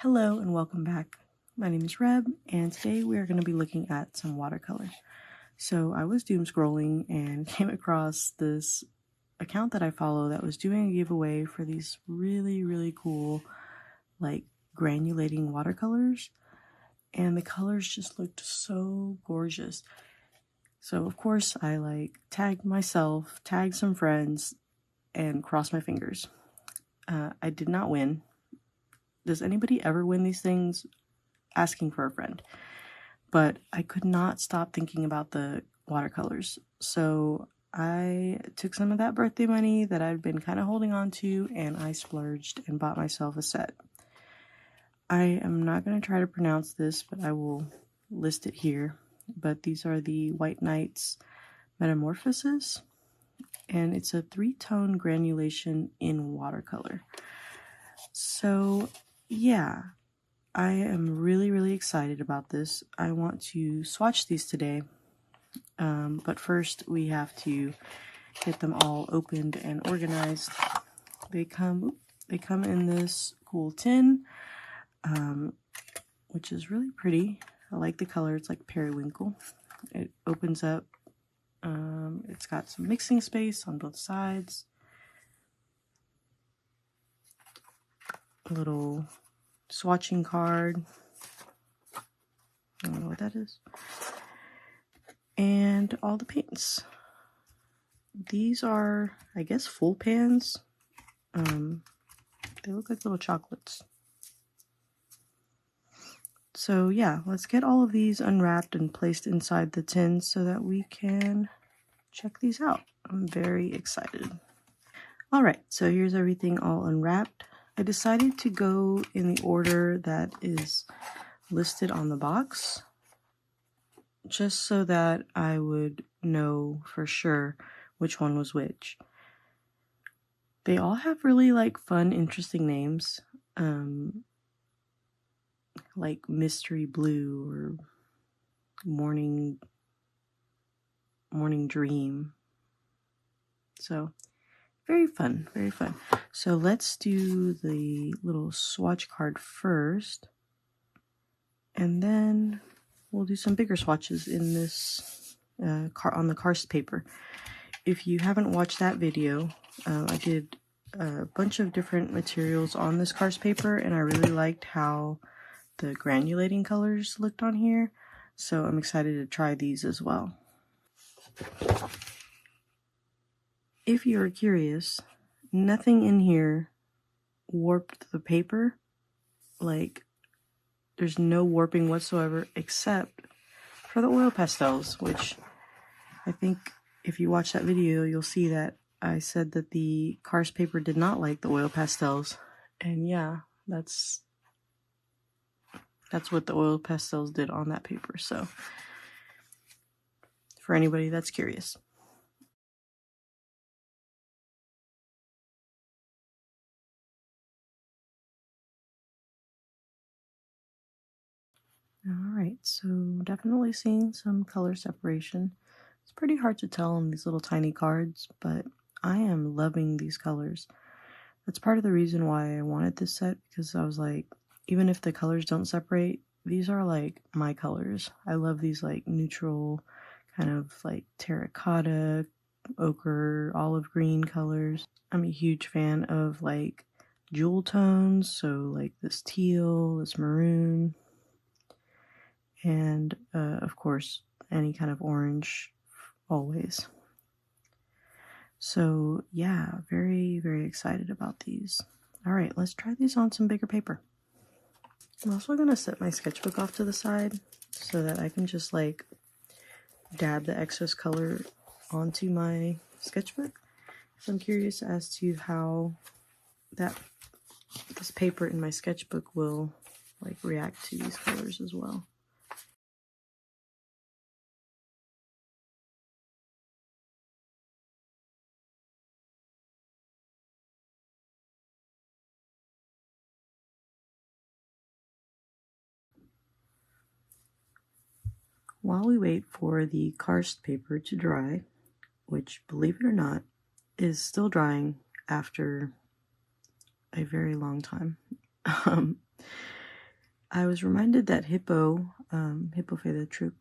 Hello and welcome back. My name is Reb, and today we are going to be looking at some watercolor. So I was doom scrolling and came across this account that I follow that was doing a giveaway for these really cool like granulating watercolors, and the colors just looked so gorgeous. So of course I tagged myself, tagged some friends, and crossed my fingers. I did not win. Does anybody ever win these things? Asking for a friend. But I could not stop thinking about the watercolors. So I took some of that birthday money that I'd been kind of holding on to, and I splurged and bought myself a set. I am not going to try to pronounce this, but I will list it here. But these are the White Knights Metamorphosis, and it's a 3-tone granulation in watercolor. So yeah, I am really excited about this. I want to swatch these today, but first we have to get them all opened and organized. They come in this cool tin, which is really pretty. I like the color. It's like periwinkle. It opens up. It's got some mixing space on both sides. A little swatching card. I don't know what that is. And all the paints. These are, I guess, full pans. They look like little chocolates. So yeah, let's get all of these unwrapped and placed inside the tin so that we can check these out. I'm very excited. Alright, so here's everything all unwrapped. I decided to go in the order that is listed on the box, just so that I would know for sure which one was which. They all have really fun, interesting names, like Mystery Blue or Morning Dream. So very fun. So let's do the little swatch card first, and then we'll do some bigger swatches in this on the karst paper. If you haven't watched that video, I did a bunch of different materials on this karst paper, and I really liked how the granulating colors looked on here, so I'm excited to try these as well. If you're curious, nothing in here warped the paper. There's no warping whatsoever except for the oil pastels, which I think if you watch that video, you'll see that I said that the karst paper did not like the oil pastels. And yeah, that's what the oil pastels did on that paper. So for anybody that's curious. Alright, so definitely seeing some color separation. It's pretty hard to tell on these little tiny cards, but I am loving these colors. That's part of the reason why I wanted this set, because I was like, even if the colors don't separate, these are my colors. I love these neutral, kind of terracotta, ochre, olive green colors. I'm a huge fan of jewel tones, so this teal, this maroon, and of course any kind of orange always. So yeah, very excited about these. Alright, let's try these on some bigger paper. I'm also going to set my sketchbook off to the side so that I can just dab the excess color onto my sketchbook. So I'm curious as to how this paper in my sketchbook will react to these colors as well. While we wait for the karst paper to dry, which, believe it or not, is still drying after a very long time, I was reminded that Hippo Palitra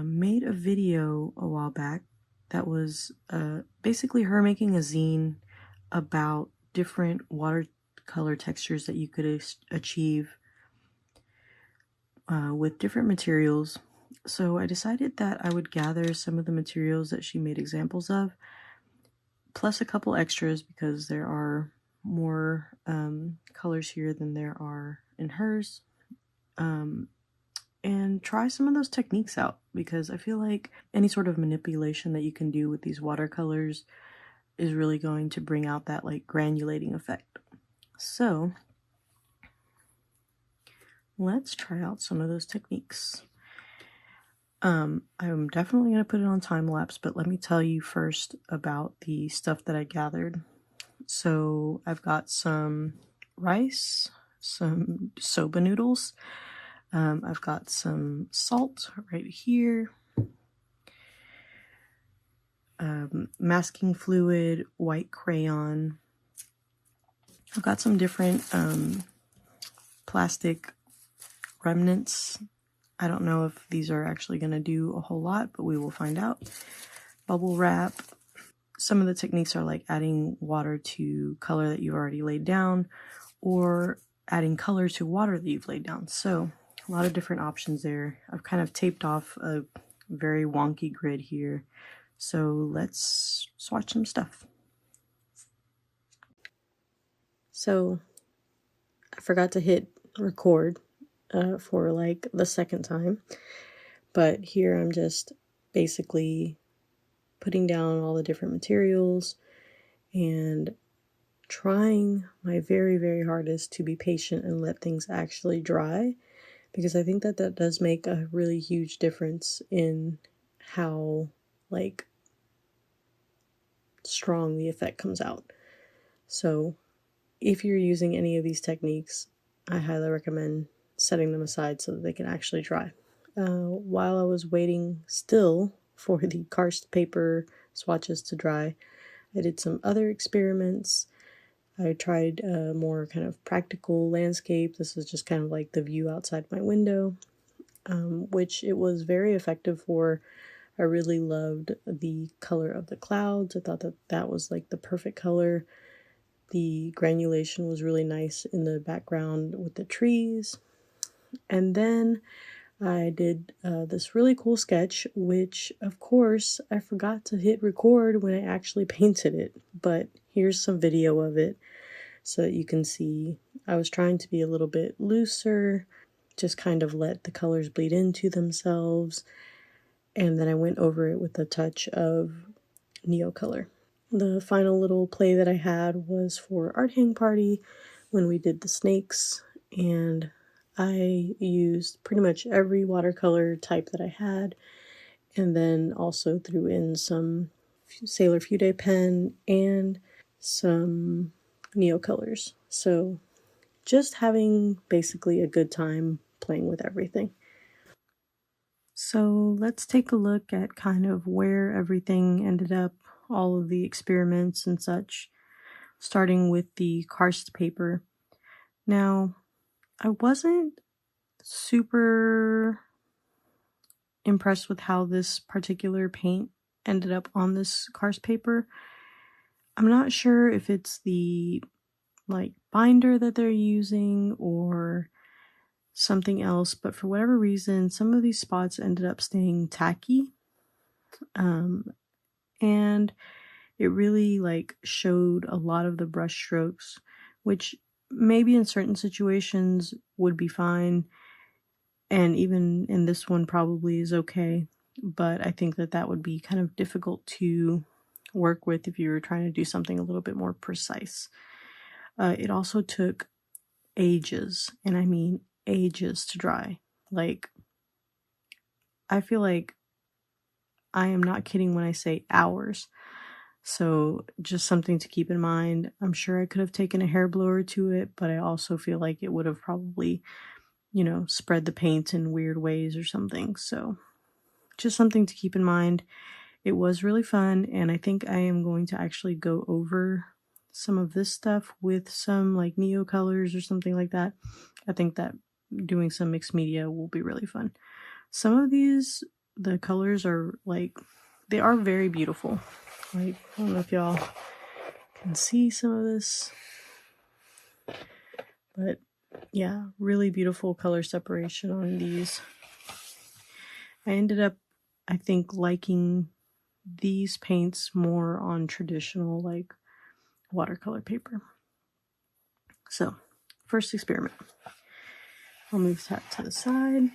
made a video a while back that was basically her making a zine about different watercolor textures that you could achieve with different materials. So I decided that I would gather some of the materials that she made examples of, plus a couple extras because there are more colors here than there are in hers, and try some of those techniques out, because I feel like any sort of manipulation that you can do with these watercolors is really going to bring out that like granulating effect. So let's try out some of those techniques. I'm definitely going to put it on time lapse, but let me tell you first about the stuff that I gathered. So I've got some rice, some soba noodles, I've got some salt right here, masking fluid, white crayon. I've got some different plastic remnants. I don't know if these are actually going to do a whole lot, but we will find out. Bubble wrap. Some of the techniques are like adding water to color that you've already laid down, or adding color to water that you've laid down. So a lot of different options there. I've kind of taped off a very wonky grid here. So let's swatch some stuff. So I forgot to hit record for like the second time, but here I'm just basically putting down all the different materials and trying my very, very hardest to be patient and let things actually dry, because I think that that does make a really huge difference in how like strong the effect comes out. So if you're using any of these techniques, I highly recommend setting them aside so that they can actually dry. While I was waiting still for the karst paper swatches to dry, I did some other experiments. I tried a more kind of practical landscape. This is just kind of like the view outside my window, which it was very effective for. I really loved the color of the clouds. I thought that that was like the perfect color. The granulation was really nice in the background with the trees. And then I did this really cool sketch, which of course I forgot to hit record when I actually painted it, but here's some video of it so that you can see. I was trying to be a little bit looser, just kind of let the colors bleed into themselves, and then I went over it with a touch of Neocolor. The final little play that I had was for Art Hang Party when we did the snakes, and I used pretty much every watercolor type that I had, and then also threw in some Sailor Fude pen and some Neocolors. So just having basically a good time playing with everything. So let's take a look at kind of where everything ended up, all of the experiments and such, starting with the karst paper. Now, I wasn't super impressed with how this particular paint ended up on this karst paper. I'm not sure if it's the like binder that they're using or something else, but for whatever reason, some of these spots ended up staying tacky. And it really like showed a lot of the brush strokes, which maybe in certain situations would be fine, and even in this one probably is okay, but I think that that would be kind of difficult to work with if you were trying to do something a little bit more precise. It also took ages, and I mean ages, to dry. Like, I feel like I am not kidding when I say hours. So just something to keep in mind. I'm sure I could have taken a hair blower to it, but I also feel like it would have probably, you know, spread the paint in weird ways or something. So just something to keep in mind. It was really fun, and I think I am going to actually go over some of this stuff with some like neo colors or something like that. I think that doing some mixed media will be really fun. Some of these, the colors are like, they are very beautiful. Like, I don't know if y'all can see some of this, but yeah, really beautiful color separation on these. I ended up, I think, liking these paints more on traditional like watercolor paper. So, first experiment. I'll move that to the side.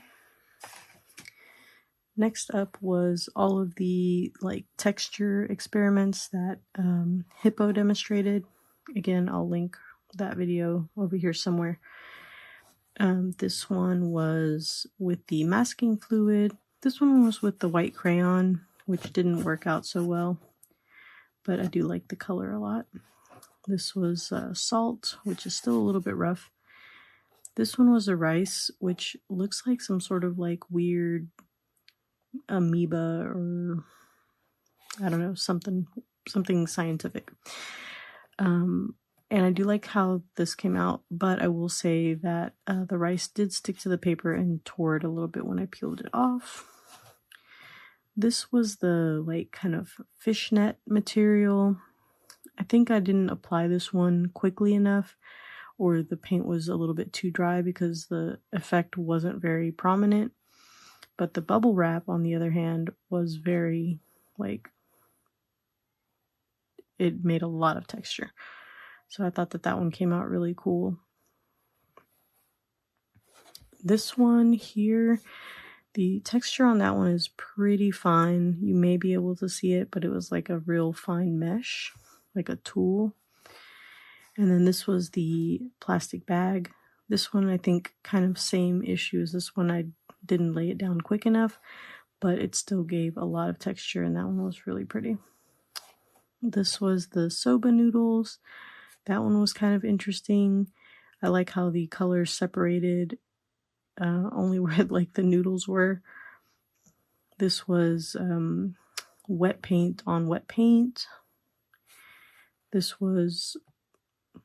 Next up was all of the like texture experiments that Hippo demonstrated. Again, I'll link that video over here somewhere. This one was with the masking fluid. This one was with the white crayon, which didn't work out so well, but I do like the color a lot. This was salt, which is still a little bit rough. This one was a rice, which looks like some sort of like weird amoeba or I don't know, something scientific. And I do like how this came out, but I will say that the rice did stick to the paper and tore it a little bit when I peeled it off. This was the like kind of fishnet material. I think I didn't apply this one quickly enough, or the paint was a little bit too dry because the effect wasn't very prominent. But the bubble wrap, on the other hand, was very, like, it made a lot of texture. So I thought that that one came out really cool. This one here, the texture on that one is pretty fine. You may be able to see it, but it was like a real fine mesh, like a tool. And then this was the plastic bag. This one, I think, kind of same issue as this one. I didn't lay it down quick enough, but it still gave a lot of texture, and that one was really pretty. This was the soba noodles. That one was kind of interesting. I like how the colors separated only where like the noodles were. This was wet paint on wet paint. This was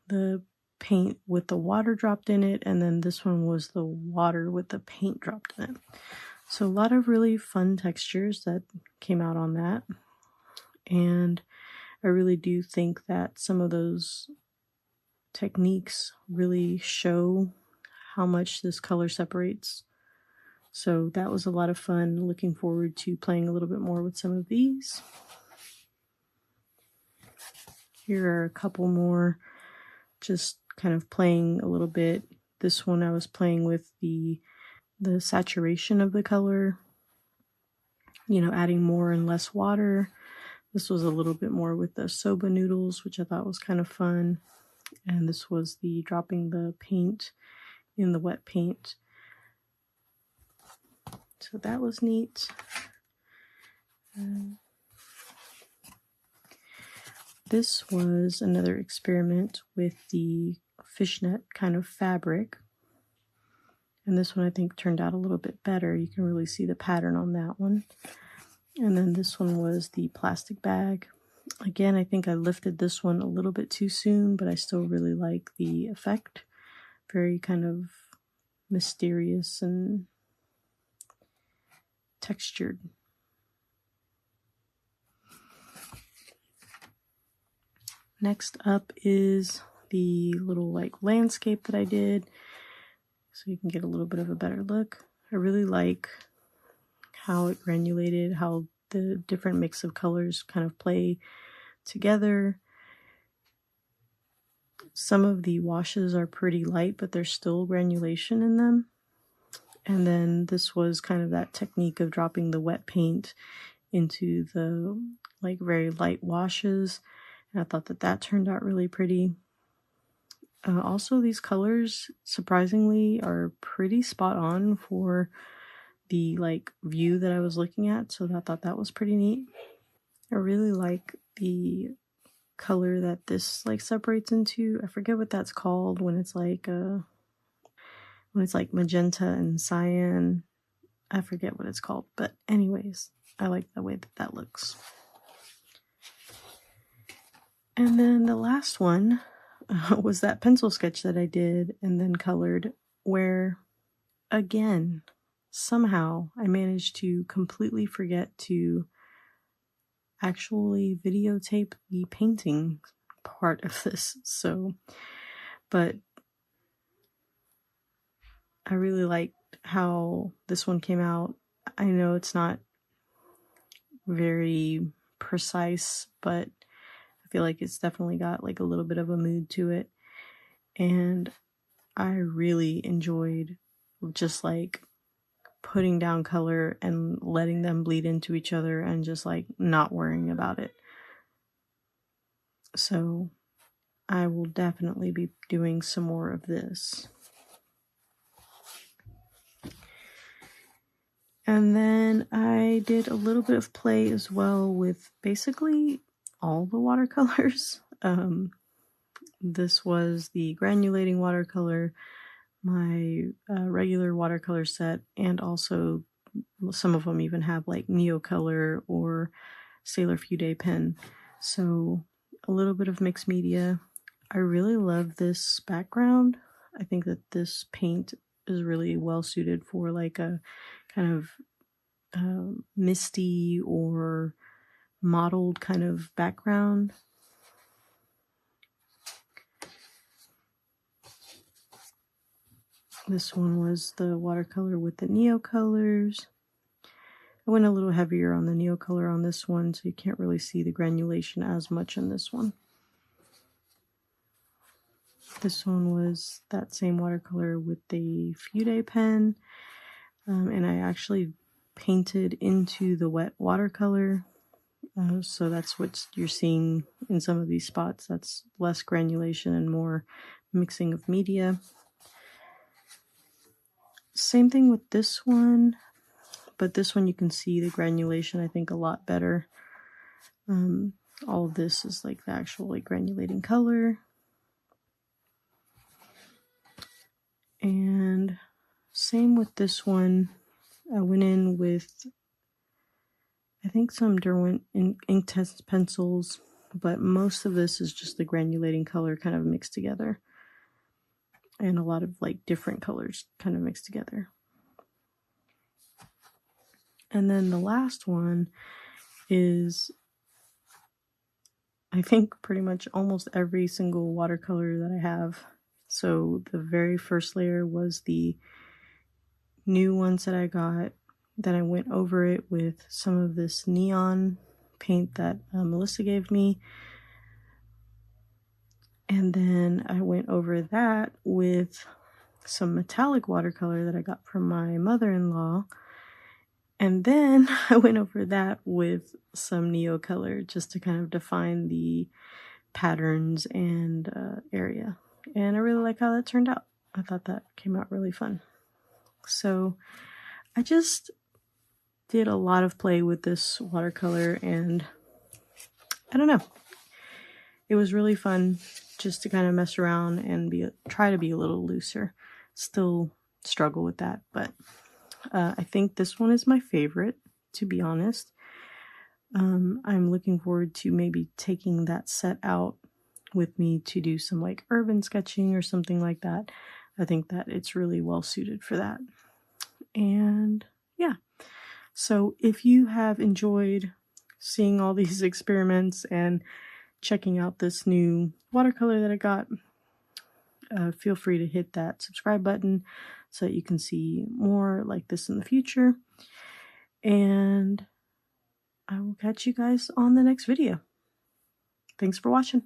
the paint with the water dropped in it, and then this one was the water with the paint dropped in it. So a lot of really fun textures that came out on that. And I really do think that some of those techniques really show how much this color separates. So that was a lot of fun. Looking forward to playing a little bit more with some of these. Here are a couple more, just kind of playing a little bit. This one I was playing with the saturation of the color, you know, adding more and less water. This was a little bit more with the soba noodles, which I thought was kind of fun. And this was the dropping the paint in the wet paint. So that was neat. This was another experiment with the fishnet kind of fabric. And this one I think turned out a little bit better. You can really see the pattern on that one. And then this one was the plastic bag. Again, I think I lifted this one a little bit too soon, but I still really like the effect. Very kind of mysterious and textured. Next up is the little like landscape that I did, so you can get a little bit of a better look. I really like how it granulated, how the different mix of colors kind of play together. Some of the washes are pretty light, but there's still granulation in them. And then this was kind of that technique of dropping the wet paint into the like very light washes. And I thought that that turned out really pretty. Also, these colors surprisingly are pretty spot on for the like view that I was looking at, so I thought that was pretty neat. I really like the color that this like separates into. I forget what that's called when it's like magenta and cyan. I forget what it's called, but anyways, I like the way that that looks. And then the last one was that pencil sketch that I did and then colored, where again, somehow I managed to completely forget to actually videotape the painting part of this. So, but I really liked how this one came out. I know it's not very precise, but I feel like it's definitely got like a little bit of a mood to it. And I really enjoyed just like putting down color and letting them bleed into each other and just like not worrying about it. So I will definitely be doing some more of this. And then I did a little bit of play as well with basically all the watercolors. This was the granulating watercolor, my regular watercolor set, and also some of them even have like Neocolor or Sailor Fude pen. So a little bit of mixed media. I really love this background. I think that this paint is really well suited for like a kind of misty or mottled kind of background. This one was the watercolor with the Neocolors. I went a little heavier on the Neocolor on this one, so you can't really see the granulation as much in this one. This one was that same watercolor with the Fude pen, and I actually painted into the wet watercolor, so that's what you're seeing in some of these spots. That's less granulation and more mixing of media. Same thing with this one, but this one you can see the granulation I think a lot better. All of this is like the actual like granulating color. And same with this one. I went in with, I think, some Derwent ink test pencils, but most of this is just the granulating color kind of mixed together. And a lot of like different colors kind of mixed together. And then the last one is, I think, pretty much almost every single watercolor that I have. So the very first layer was the new ones that I got. Then I went over it with some of this neon paint that Melissa gave me. And then I went over that with some metallic watercolor that I got from my mother-in-law. And then I went over that with some Neocolor just to kind of define the patterns and area. And I really like how that turned out. I thought that came out really fun. So I just did a lot of play with this watercolor, and I don't know. It was really fun just to kind of mess around and try to be a little looser. Still struggle with that, but I think this one is my favorite, to be honest. I'm looking forward to maybe taking that set out with me to do some like urban sketching or something like that. I think that it's really well suited for that. And yeah, so if you have enjoyed seeing all these experiments and checking out this new watercolor that I got, feel free to hit that subscribe button so that you can see more like this in the future. And I will catch you guys on the next video. Thanks for watching.